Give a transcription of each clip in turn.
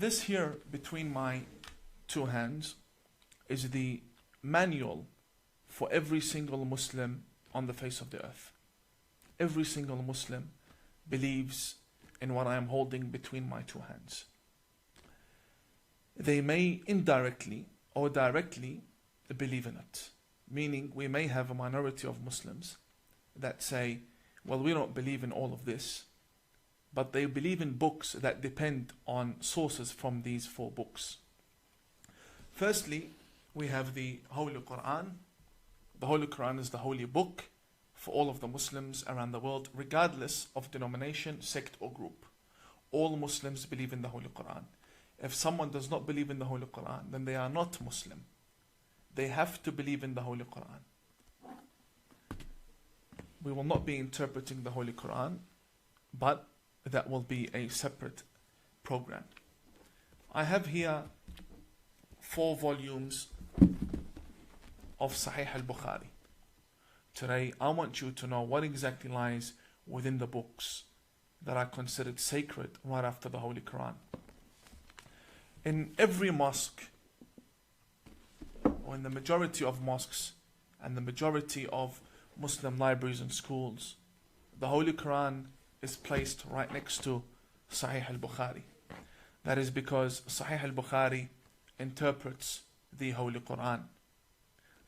This here between my two hands is the manual for every single Muslim on the face of the earth. Every single Muslim believes in what I am holding between my two hands. They may indirectly or directly believe in it. Meaning we may have a minority of Muslims that say, well, we don't believe in all of this, but they believe in books that depend on sources from these four books. Firstly, we have the Holy Qur'an. The Holy Qur'an is the holy book for all of the Muslims around the world, regardless of denomination, sect or group. All Muslims believe in the Holy Qur'an. If someone does not believe in the Holy Qur'an, then they are not Muslim. They have to believe in the Holy Qur'an. We will not be interpreting the Holy Qur'an, but that will be a separate program. I have here 4 volumes of Sahih al-Bukhari. Today, I want you to know what exactly lies within the books that are considered sacred right after the Holy Quran. In every mosque, or in the majority of mosques and the majority of Muslim libraries and schools, the Holy Quran is placed right next to Sahih al-Bukhari. That is because Sahih al-Bukhari interprets the Holy Quran.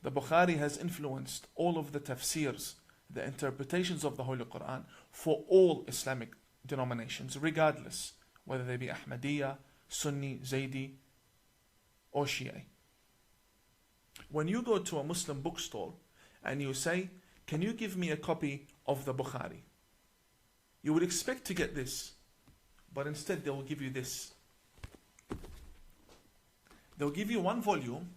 The Bukhari has influenced all of the tafsirs, the interpretations of the Holy Quran for all Islamic denominations, regardless whether they be Ahmadiyya, Sunni, Zaydi, or Shia. When you go to a Muslim bookstore and you say, can you give me a copy of the Bukhari? You would expect to get this, but instead they will give you this. They'll give you one volume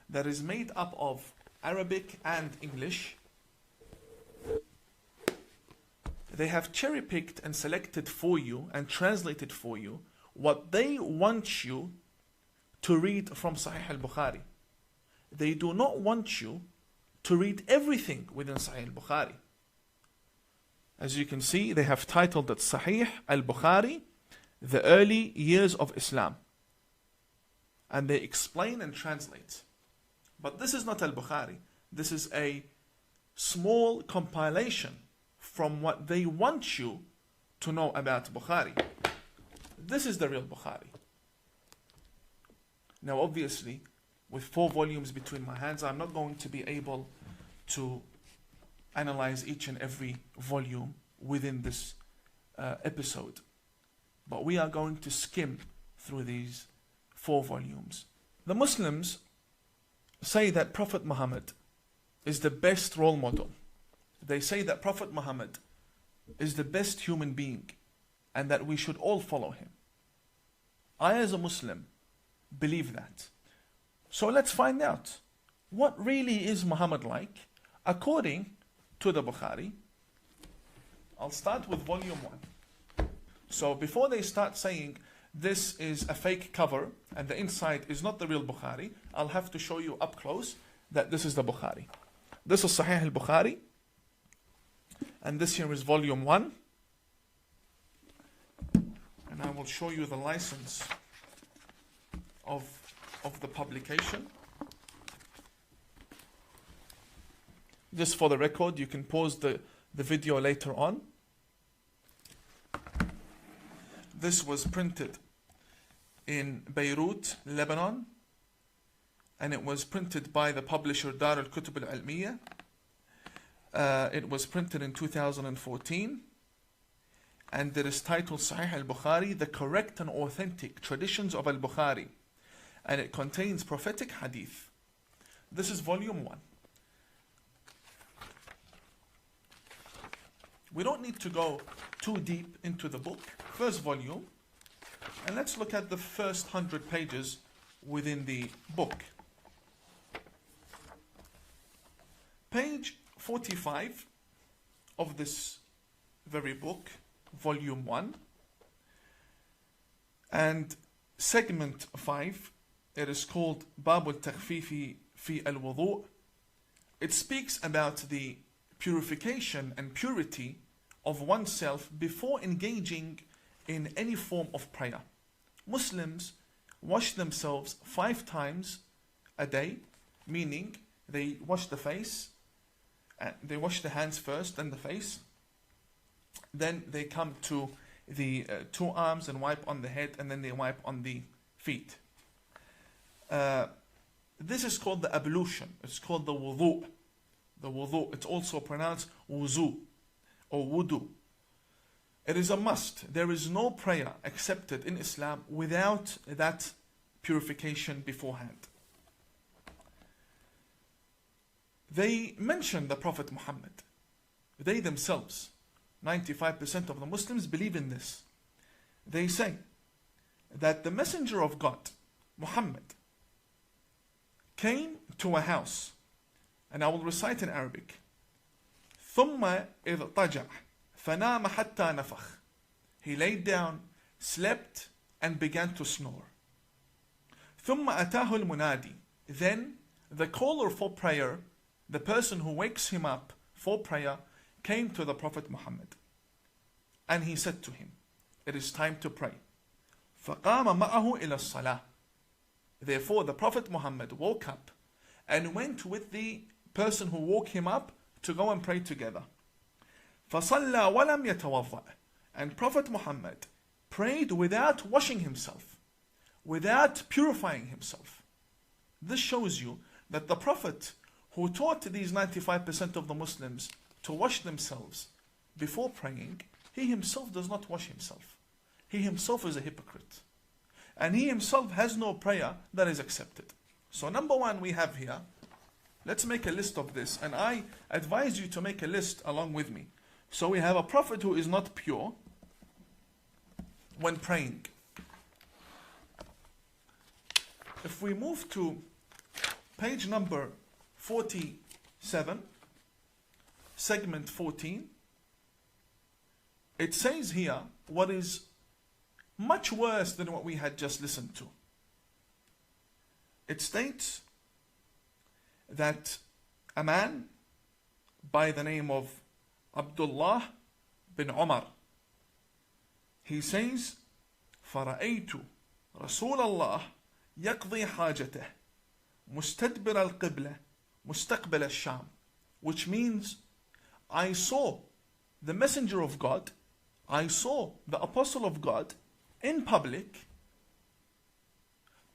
that is made up of Arabic and English. They have cherry-picked and selected for you and translated for you what they want you to read from Sahih al-Bukhari. They do not want you to read everything within Sahih al-Bukhari. As you can see, they have titled it Sahih al-Bukhari, the early years of Islam. And they explain and translate. But this is not al-Bukhari. This is a small compilation from what they want you to know about Bukhari. This is the real Bukhari. Now obviously, with 4 volumes between my hands, I'm not going to be able to analyze each and every volume within this episode. But we are going to skim through these 4 volumes. The Muslims say that Prophet Muhammad is the best role model. They say that Prophet Muhammad is the best human being and that we should all follow him. I as a Muslim believe that. So let's find out, what really is Muhammad like according to the Bukhari? I'll start with volume 1. So before they start saying this is a fake cover and the inside is not the real Bukhari, I'll have to show you up close that this is the Bukhari. This is Sahih al-Bukhari, and this here is volume 1. And I will show you the license of the publication. Just for the record, you can pause the video later on. This was printed in Beirut, Lebanon, and it was printed by the publisher Dar al-Kutub al-Almiya. It was printed in 2014, and it is titled Sahih al-Bukhari, the correct and authentic traditions of al-Bukhari, and it contains prophetic hadith. This is volume 1. We don't need to go too deep into the book. First volume, and let's look at the first 100 pages within the book. Page 45 of this very book, volume 1, and segment 5, it is called Bab al-Takhfifi fi al-Wudu'. It speaks about the purification and purity of oneself before engaging in any form of prayer. Muslims wash themselves 5 times a day, meaning they wash the face, they wash the hands first, then the face, then they come to the 2 arms and wipe on the head, and then they wipe on the feet. This is called the ablution. It's called the wudu. The wudu. It's also pronounced wuzu or wudu. It is a must. There is no prayer accepted in Islam without that purification beforehand. They mention the Prophet Muhammad. They themselves, 95% of the Muslims believe in this. They say that the Messenger of God, Muhammad, came to a house, and I will recite in Arabic. ثم اضطجع فنام حتى نفخ. He laid down, slept, and began to snore. ثم أتاه المنادي. Then the caller for prayer, the person who wakes him up for prayer, came to the Prophet Muhammad. And he said to him, it is time to pray. فقام معه إلى الصلاة. Therefore the Prophet Muhammad woke up and went with the person who woke him up to go and pray together. فصلى ولم يتوضأ. And Prophet Muhammad prayed without washing himself, without purifying himself. This shows you that the Prophet who taught these 95% of the Muslims to wash themselves before praying, he himself does not wash himself. He himself is a hypocrite. And he himself has no prayer that is accepted. So number 1 we have here, let's make a list of this. And I advise you to make a list along with me. So we have a prophet who is not pure when praying. If we move to page number 47, segment 14, it says here what is much worse than what we had just listened to. It states that a man by the name of Abdullah bin Umar, he says, فَرَأَيْتُ رَسُولَ اللَّهِ يَقْضِي حَاجَتَهِ مُسْتَدْبِرَ الْقِبْلَةِ مُسْتَقْبِلَ الشَّامِ, which means I saw the messenger of God, I saw the apostle of God in public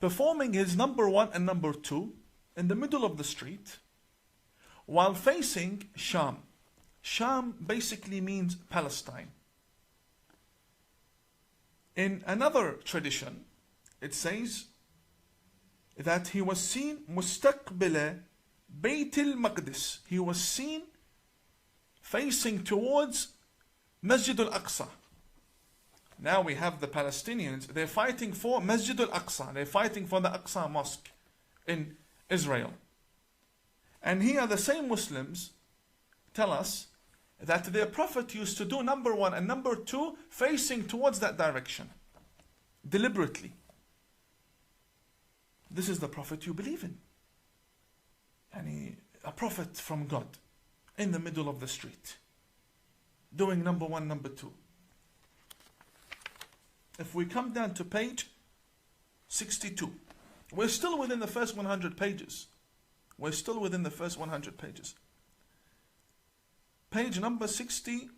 performing his number 1 and number 2 in the middle of the street while facing Sham. Sham basically means Palestine. In another tradition, it says that he was seen مستقبل بيت المقدس. He was seen facing towards Masjid al-Aqsa. Now we have the Palestinians, they're fighting for Masjid al-Aqsa. They're fighting for the Aqsa Mosque in Israel. And here the same Muslims tell us that their Prophet used to do number 1 and number 2 facing towards that direction. Deliberately. This is the Prophet you believe in. And a Prophet from God in the middle of the street. Doing number 1, number 2. If we come down to page 62, we're still within the first 100 pages. We're still within the first 100 pages. Page number 62.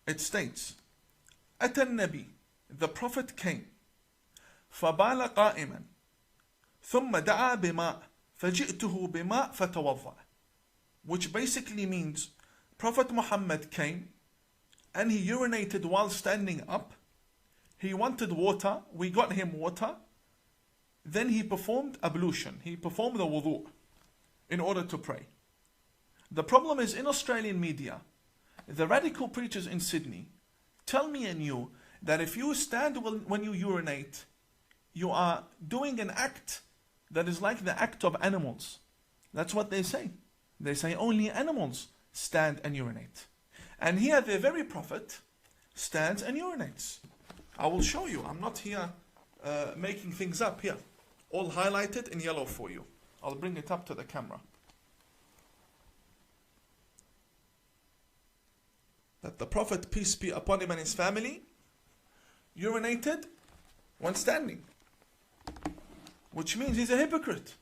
It states, أتى النبي, the Prophet came, فبال قائما, ثم دعا بماء, فجئته بماء فتوضأ. Which basically means Prophet Muhammad came and he urinated while standing up. He wanted water, we got him water. Then he performed ablution, he performed the wudu in order to pray. The problem is in Australian media, the radical preachers in Sydney tell me and you that if you stand when you urinate, you are doing an act that is like the act of animals. That's what they say. They say only animals stand and urinate. And here the very Prophet stands and urinates. I will show you. I'm not here making things up here. All highlighted in yellow for you. I'll bring it up to the camera. that the Prophet, peace be upon him and his family, urinated when standing. Which means he's a hypocrite.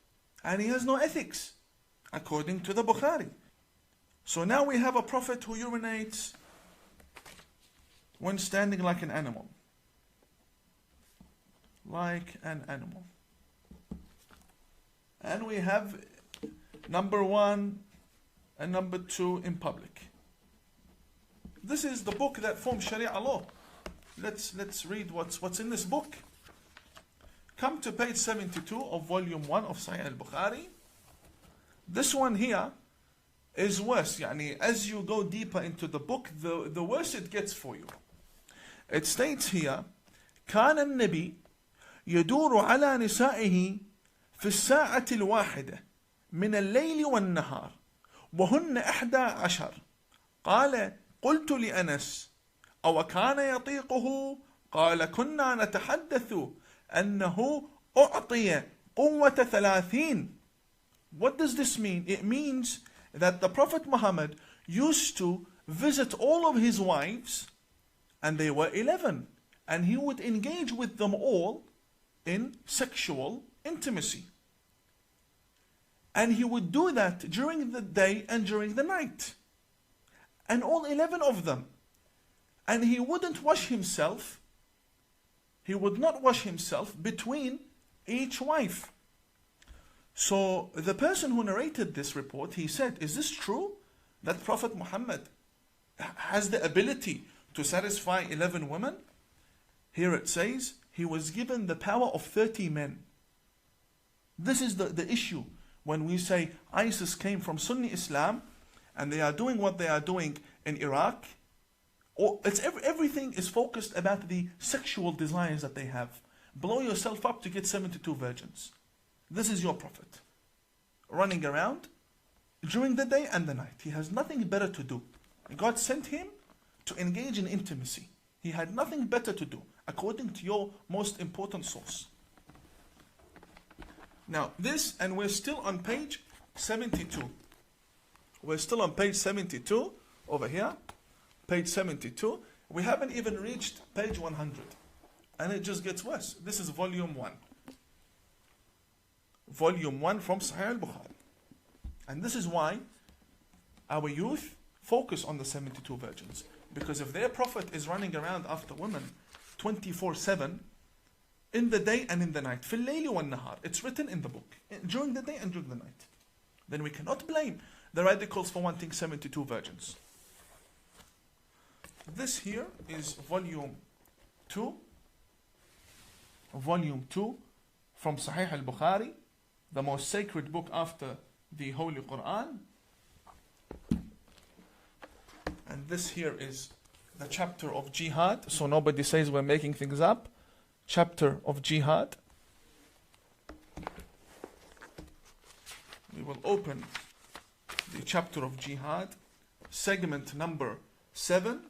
And he has no ethics, according to the Bukhari. So now we have a Prophet who urinates when standing like an animal. Like an animal. And we have number 1 and number 2 in public. This is the book that forms Sharia law. Let's read what's in this book. Come to page 72 of volume 1 of Sahih al-Bukhari. This one here is worse. Yani, as you go deeper into the book, the worse it gets for you. It states here, كان النبي يدور على نسائه في الساعة الواحدة من الليل والنهار وهن 11. قال قلت لأنس أو كان يطيقه؟ قال كنا نتحدث أنه أعطي قوة 30. What does this mean? It means that the Prophet Muhammad used to visit all of his wives, and they were 11, and he would engage with them all in sexual intimacy. And he would do that during the day and during the night. And all 11 of them. And he wouldn't wash himself. He would not wash himself between each wife. So the person who narrated this report, he said, is this true? That Prophet Muhammad has the ability to satisfy 11 women? Here it says, he was given the power of 30 men. This is the issue. When we say ISIS came from Sunni Islam, and they are doing what they are doing in Iraq, or everything is focused about the sexual desires that they have. Blow yourself up to get 72 virgins. This is your Prophet, running around during the day and the night. He has nothing better to do. God sent him to engage in intimacy. He had nothing better to do, according to your most important source. Now this, and we're still on page 72. We're still on page 72, over here, page 72. We haven't even reached page 100. And it just gets worse. This is volume 1. Volume 1 from Sahih al-Bukhari. And this is why our youth focus on the 72 virgins. Because if their Prophet is running around after women 24/7, in the day and in the night, في الليل والنهار, it's written in the book, during the day and during the night, then we cannot blame the radicals for wanting 72 virgins. This here is volume 2 from Sahih al-Bukhari, the most sacred book after the Holy Qur'an. And this here is the chapter of jihad, so nobody says we're making things up. Chapter of jihad. We will open the chapter of jihad, segment number 7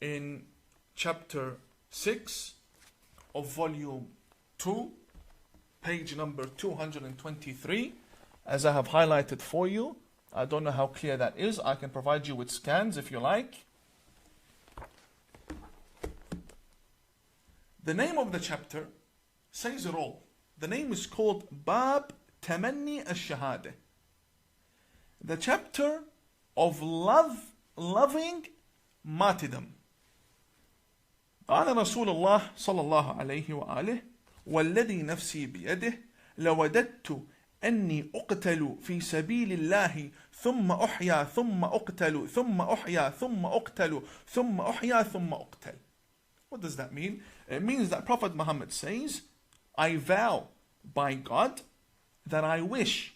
in chapter 6 of volume 2, page number 223, as I have highlighted for you. I don't know how clear that is. I can provide you with scans if you like. The name of the chapter says it all. The name is called Bab Tamanni al-Shahada. The chapter of loving martyrdom. قال رسول الله صلى الله عليه وآله والذي نفسي بيده لوددت أني أقتل في سبيل الله ثم أحيا ثم أقتل ثم أحيا ثم أقتل ثم أحيا ثم أقتل. What does that mean? It means that Prophet Muhammad says, I vow by God that I wish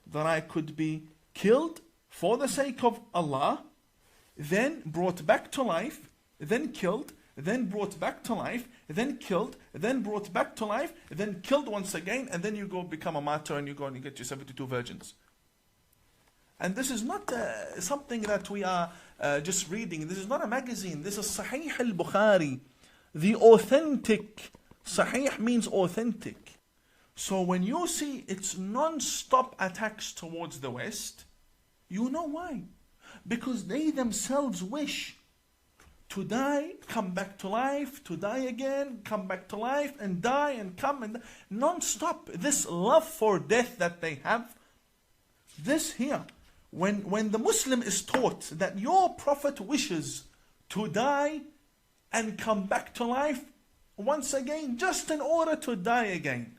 that I could be killed for the sake of Allah, then brought back to life, then killed, then brought back to life, then killed, then brought back to life, then killed once again, and then you go become a martyr and you go and you get your 72 virgins. And this is not something that we are just reading. This is not a magazine. This is Sahih al-Bukhari. The authentic. Sahih means authentic. So when you see its non-stop attacks towards the West, you know why. Because they themselves wish to die, come back to life, to die again, come back to life, and die and come and non-stop. This love for death that they have, this here, when the Muslim is taught that your Prophet wishes to die and come back to life once again, just in order to die again,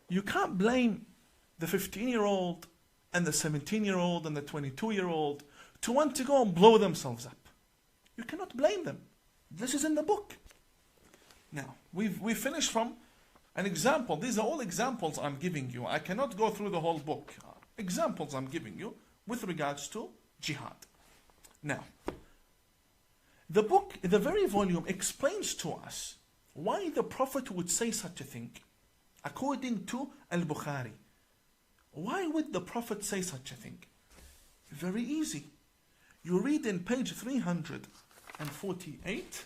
you can't blame the 15-year-old and the 17-year-old and the 22-year-old to want to go and blow themselves up. You cannot blame them. This is in the book. Now, we've finished from an example. These are all examples I'm giving you. I cannot go through the whole book. Examples I'm giving you with regards to jihad. Now, the book, the very volume, explains to us why the Prophet would say such a thing. According to Al-Bukhari, why would the Prophet say such a thing? Very easy. You read in page 348.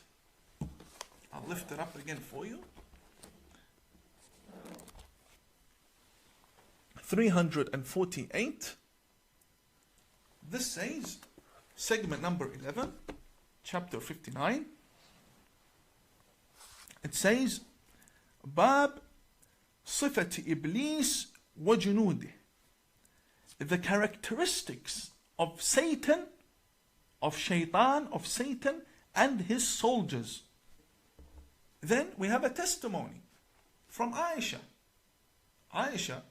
I'll lift it up again for you. 348. This says, segment number 11, chapter 59. It says, Bab Sifat Iblis wa Junudih. The characteristics of Satan, of Shaitan, of Satan and his soldiers. Then we have a testimony from Aisha. Aisha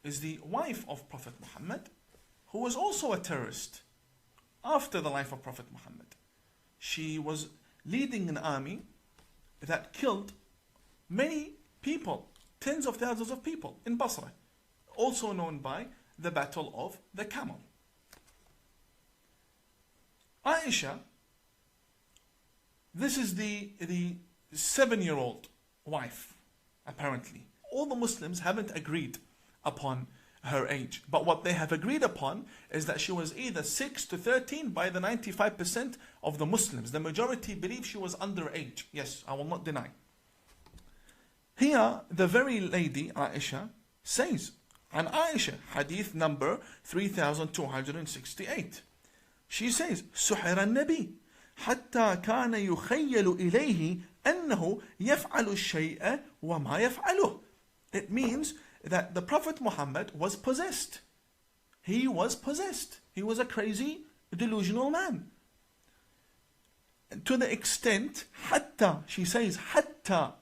is the wife of Prophet Muhammad, who was also a terrorist after the life of Prophet Muhammad. She was leading an army that killed many people, tens of thousands of people in Basra, also known by the Battle of the Camel. Aisha, this is the 7-year-old wife, apparently. All the Muslims haven't agreed upon her age, but what they have agreed upon is that she was either 6 to 13 by the 95% of the Muslims. The majority believe she was underage. Yes, I will not deny. Here, the very lady, Aisha, says, and Aisha, hadith number 3268. She says, سحر النبي حتى كان يخيل إليه أنه يفعل الشيء وما يفعله. It means that the Prophet Muhammad was possessed. He was possessed. He was a crazy, delusional man. To the extent, حتى, she says, حتى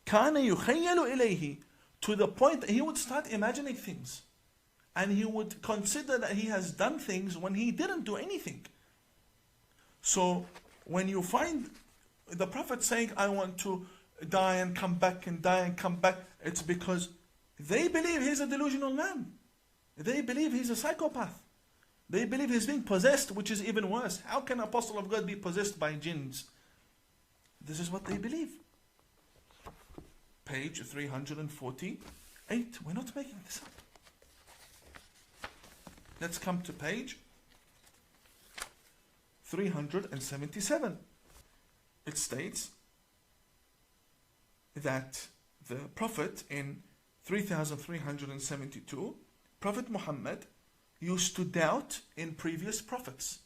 كان يخيل إليه, to the point that he would start imagining things. And he would consider that he has done things when he didn't do anything. So when you find the Prophet saying, I want to die and come back and die and come back, it's because they believe he's a delusional man. They believe he's a psychopath. They believe he's being possessed, which is even worse. How can an apostle of God be possessed by jinns? This is what they believe. Page 348. We're not making this up. Let's come to page 377. It states that the Prophet in 3372, Prophet Muhammad used to doubt in previous prophets,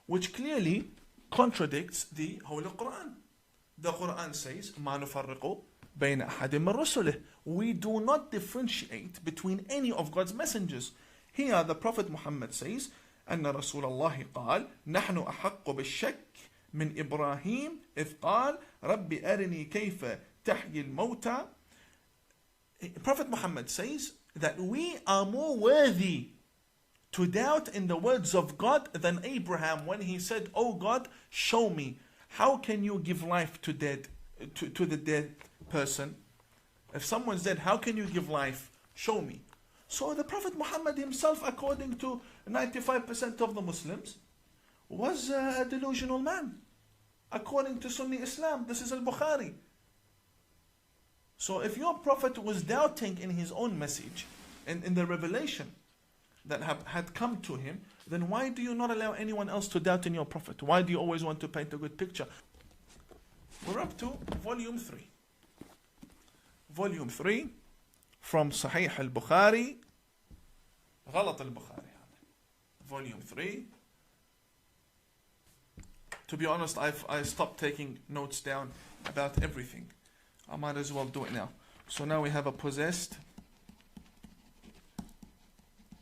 which clearly contradicts the Holy Qur'an. The Qur'an says, مَا نُفَرِّقُ بَيْنَ أَحَدٍ مِّن رُسُلِهِ. We do not differentiate between any of God's messengers. Here the Prophet Muhammad says, أن رسول الله قال نحن أحق بالشك من إبراهيم إذ قال رب أرني كيف تحيي الموتى. Prophet Muhammad says that we are more worthy to doubt in the words of God than Abraham when he said, Oh God, show me, how can you give life to the dead person? If someone's dead, how can you give life? Show me. So the Prophet Muhammad himself, according to 95% of the Muslims, was a delusional man. According to Sunni Islam, this is Al-Bukhari. So if your Prophet was doubting in his own message, and in the revelation that had come to him, then why do you not allow anyone else to doubt in your Prophet? Why do you always want to paint a good picture? We're up to volume 3. Volume 3 from Sahih al-Bukhari. غلط البخاري. volume 3. To be honest, I stopped taking notes down about everything. I might as well do it now. So now we have a possessed,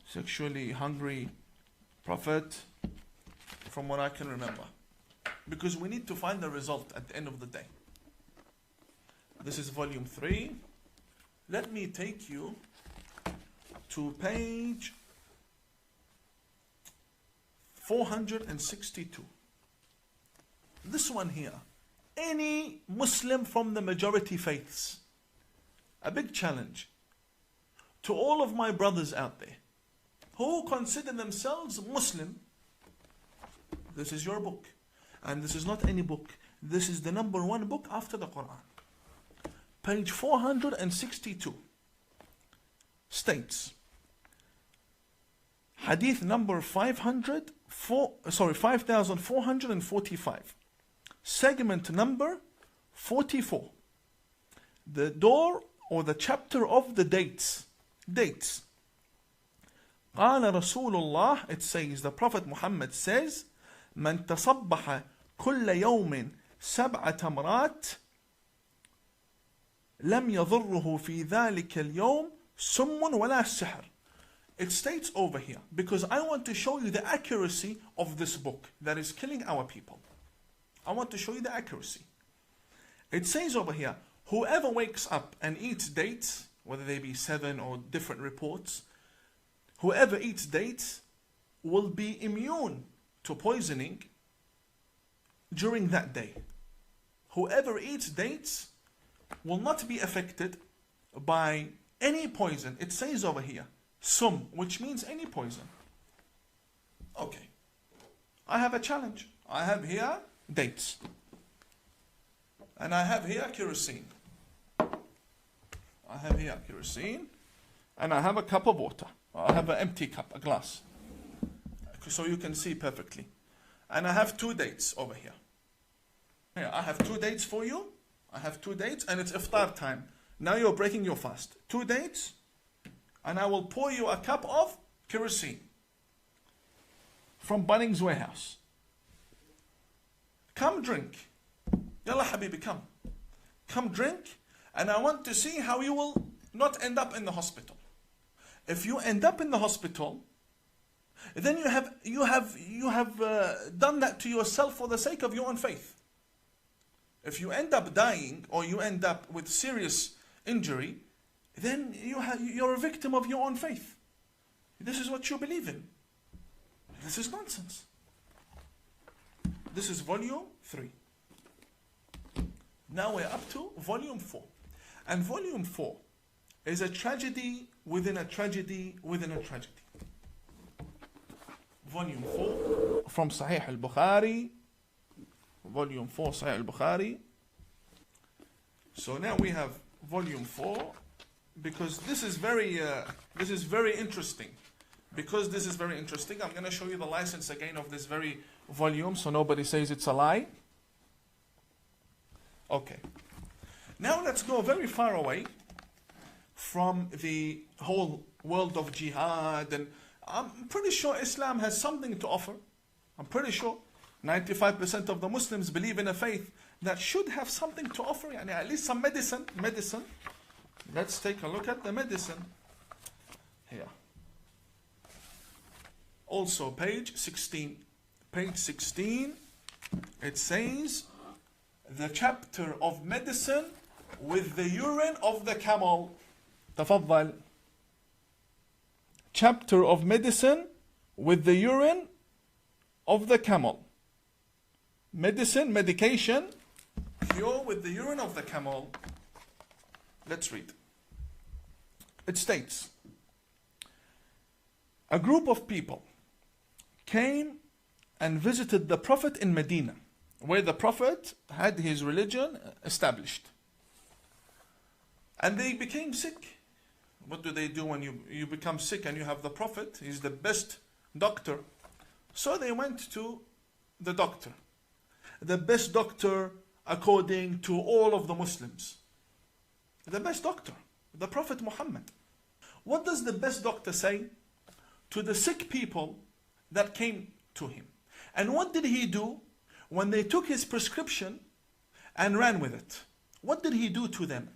sexually hungry prophet, from what I can remember. Because we need to find the result at the end of the day. This is volume 3. Let me take you to page 462. This one here. Any Muslim from the majority faiths. A big challenge to all of my brothers out there who consider themselves Muslim. This is your book. And this is not any book. This is the number 1 book after the Qur'an. Page 462 states, Hadith number 5445, segment number 44, the door or the chapter of the dates. قال رسول الله, it says, the Prophet Muhammad says, من تصبح كل يوم 7 تمرات لم يضره في ذلك اليوم سم ولا سحر. It states over here, because I want to show you the accuracy of this book that is killing our people. I want to show you the accuracy. It says over here, whoever wakes up and eats dates, whether they be 7 or different reports, whoever eats dates will be immune to poisoning during that day. Whoever eats dates will not be affected by any poison. It says over here, sum, which means any poison. Okay. I have a challenge. I have here dates. And I have here kerosene. And I have a cup of water. I have an empty cup, a glass. So you can see perfectly. And I have 2 dates over here. Here, I have 2 dates for you. I have 2 dates and it's iftar time. Now you're breaking your fast. 2 dates, and I will pour you a cup of kerosene from Bunnings Warehouse. Come drink. Yalla habibi, come. Come drink, and I want to see how you will not end up in the hospital. If you end up in the hospital, then you have done that to yourself for the sake of your own faith. If you end up dying or you end up with serious injury, then you're a victim of your own faith. This is what you believe in. This is nonsense. This is volume 3. Now we're up to volume 4. And volume 4 is a tragedy within a tragedy within a tragedy. Volume 4 from Sahih al-Bukhari. Volume 4, Sahih al-Bukhari. So now we have volume 4, because this is very interesting. Because this is very interesting, I'm going to show you the license again of this very volume, so nobody says it's a lie. Okay. Now let's go very far away from the whole world of jihad, and I'm pretty sure Islam has something to offer. I'm pretty sure 95% of the Muslims believe in a faith that should have something to offer, and at least some medicine. Let's take a look at the medicine here. Also page 16. Page 16, it says, the chapter of medicine with the urine of the camel. تفضل. Chapter of medicine with the urine of the camel. Medicine, medication, cure with the urine of the camel. Let's read. It states, a group of people came and visited the Prophet in Medina, where the Prophet had his religion established. And they became sick. What do they do when you become sick and you have the Prophet? He's the best doctor. So they went to the doctor. The best doctor according to all of the Muslims. The best doctor, the Prophet Muhammad. What does the best doctor say to the sick people that came to him. And what did he do when they took his prescription and ran with it? What did he do to them?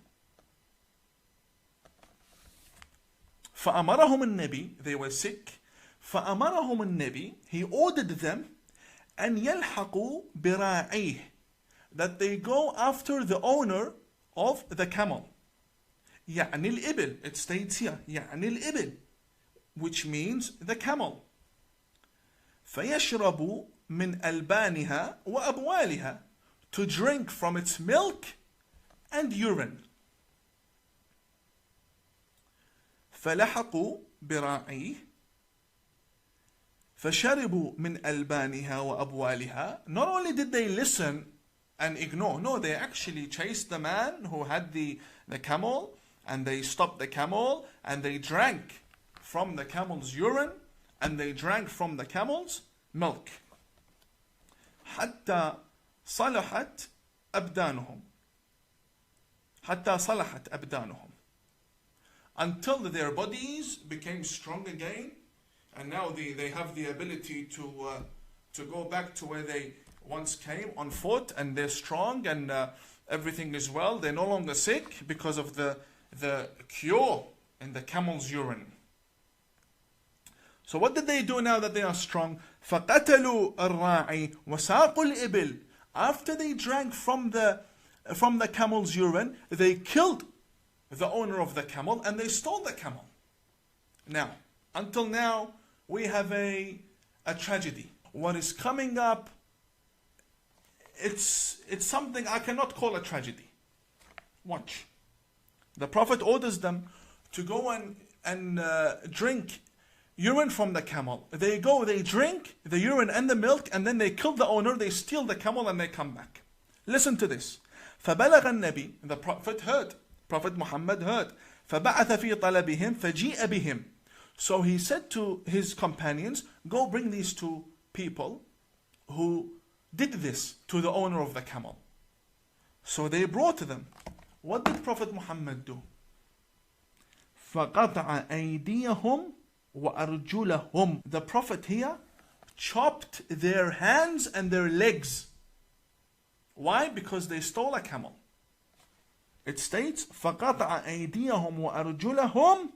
فأمرهم النبي, they were sick. فأمرهم النبي, he ordered them أن يلحقوا براعيه, that they go after the owner of the camel. يعني الإبل, it states here, يعني الإبل, which means the camel. فيشربوا من ألبانها وأبوالها, to drink from its milk and urine. فلحقوا براعيه فشربوا من ألبانها وأبوالها. Not only did they listen and ignore, no, they actually chased the man who had the camel, and they stopped the camel, and they drank from the camel's urine, and they drank from the camel's milk. حتى صلحت أبدانهم. حتى صلحت أبدانهم. Until their bodies became strong again, and now they have the ability to go back to where they once came on foot, and they're strong, and everything is well. They're no longer sick because of the cure in the camel's urine. So what did they do now that they are strong? فَقَتَلُوا الرَّاعِي وَسَاقُوا الْإِبِلِ. After they drank from the camel's urine, they killed the owner of the camel, and they stole the camel. Now, until now, we have a tragedy. What is coming up, it's something I cannot call a tragedy. Watch. The Prophet orders them to go and drink urine from the camel. They go, they drink the urine and the milk, and then they kill the owner, they steal the camel, and they come back. Listen to this. فَبَلَغَ النَّبِي, the Prophet heard. Prophet Muhammad heard. فَبَعَثَ فِي طَلَبِهِمْ فَجِيءَ بِهِمْ. So he said to his companions, go bring these two people who did this to the owner of the camel. So they brought them. What did Prophet Muhammad do? فَقَطَعَ أَيْدِيَهُمْ وَأَرْجُلَهُمْ. The Prophet here chopped their hands and their legs. Why? Because they stole a camel. It states, فَقَطَعَ أَيْدِيَهُمْ وَأَرْجُلَهُمْ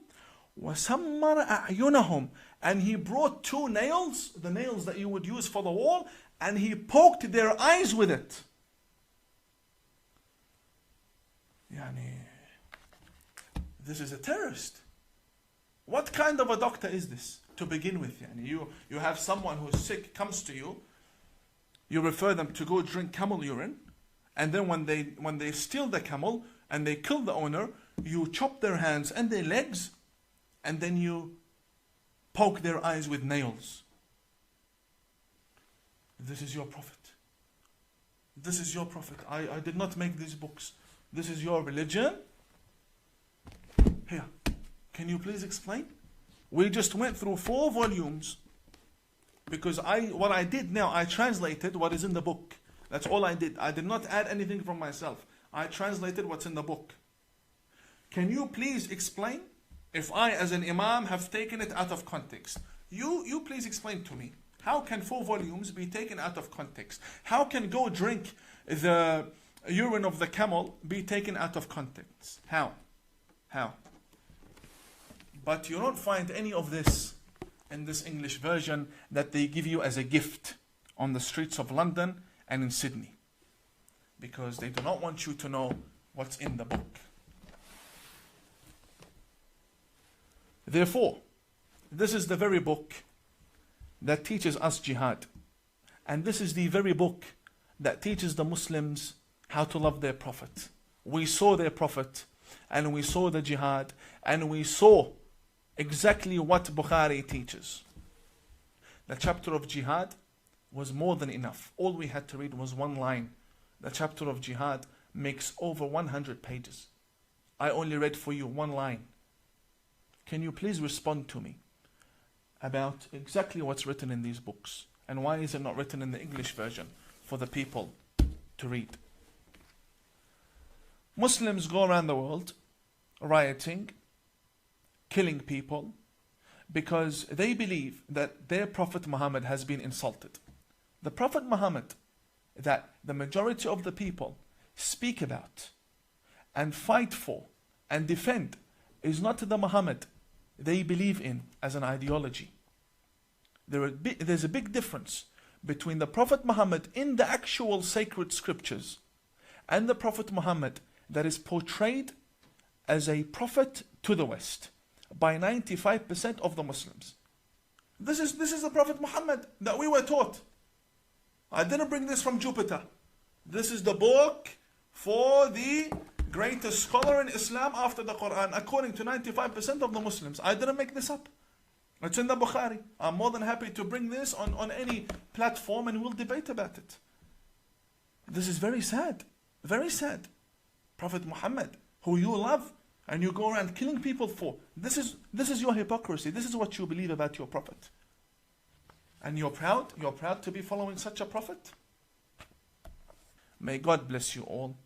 وَسَمَّرَ أَعْيُنَهُمْ. And he brought two nails, the nails that you would use for the wall, and he poked their eyes with it. This is a terrorist. What kind of a doctor is this to begin with? You have someone who's sick, comes to you, you refer them to go drink camel urine, and then when they steal the camel and they kill the owner, you chop their hands and their legs, and then you poke their eyes with nails. This is your Prophet. This is your Prophet. I did not make these books. This is your religion. Here, can you please explain? We just went through 4 volumes, because what I did now, I translated what is in the book. That's all I did. I did not add anything from myself. I translated what's in the book. Can you please explain if I, as an imam, have taken it out of context? You please explain to me. How can 4 volumes be taken out of context? How can go drink the urine of the camel be taken out of context? How? But you don't find any of this in this English version that they give you as a gift on the streets of London and in Sydney, because they do not want you to know what's in the book. Therefore, this is the very book that teaches us jihad, and this is the very book that teaches the Muslims how to love their Prophet. We saw their Prophet, and we saw the jihad, and we saw exactly what Bukhari teaches. The chapter of jihad was more than enough. All we had to read was 1 line. The chapter of jihad makes over 100 pages. I only read for you 1 line. Can you please respond to me about exactly what's written in these books, and why is it not written in the English version for the people to read? Muslims go around the world rioting, killing people, because they believe that their Prophet Muhammad has been insulted. The Prophet Muhammad that the majority of the people speak about and fight for and defend is not the Muhammad they believe in as an ideology. There's a big difference between the Prophet Muhammad in the actual sacred scriptures and the Prophet Muhammad that is portrayed as a prophet to the West by 95% of the Muslims. This is the Prophet Muhammad that we were taught. I didn't bring this from Jupiter. This is the book for the greatest scholar in Islam after the Qur'an, according to 95% of the Muslims. I didn't make this up. It's in the Bukhari. I'm more than happy to bring this on any platform and we'll debate about it. This is very sad. Very sad. Prophet Muhammad, who you love and you go around killing people for. This is your hypocrisy. This is what you believe about your Prophet. And you're proud to be following such a Prophet? May God bless you all.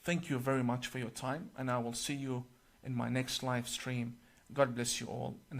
Thank you very much for your time, and I will see you in my next live stream. God bless you all, and have